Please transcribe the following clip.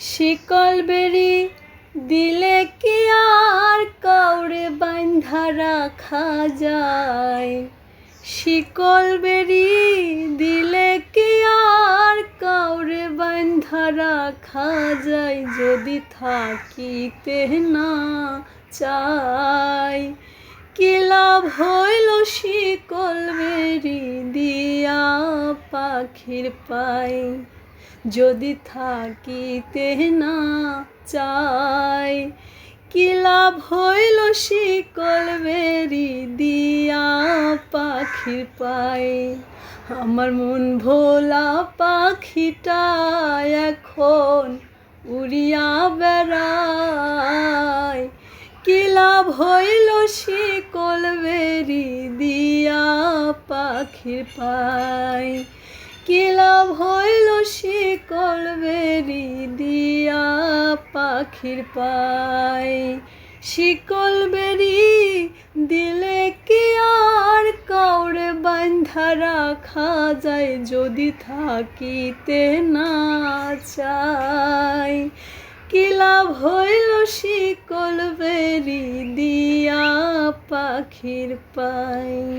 শিকল বেরি দিলে কি আর কাউরে বাঁধা রাখা যায়? শিকল বেরি দিলে কি আর কাউরে বাঁধা রাখা যায়? যদি থাকিতে না চাই কি লাভ হইল শিকল বেরি দিয়া পাখির পাই? যদি থাকিতে না চাই কি লাভ হইল শিকল বেরি দিয়া পাখির পাই? আমার মন ভোলা পাখিটা এখন উড়িয়া বেড়ায়, কি লাভ হইল শিকল বেরি দিয়া পাখির পাই? কি লাভ হইল শিকল বেরি দিয়া পাখির পাই? শিকল বেরি দিলে কি আর কাউরে বাঁধা রাখা যায়? যদি থাকিতে না চাই কি লাভ হইল শিকল বেরি দিয়া পাখির পাই?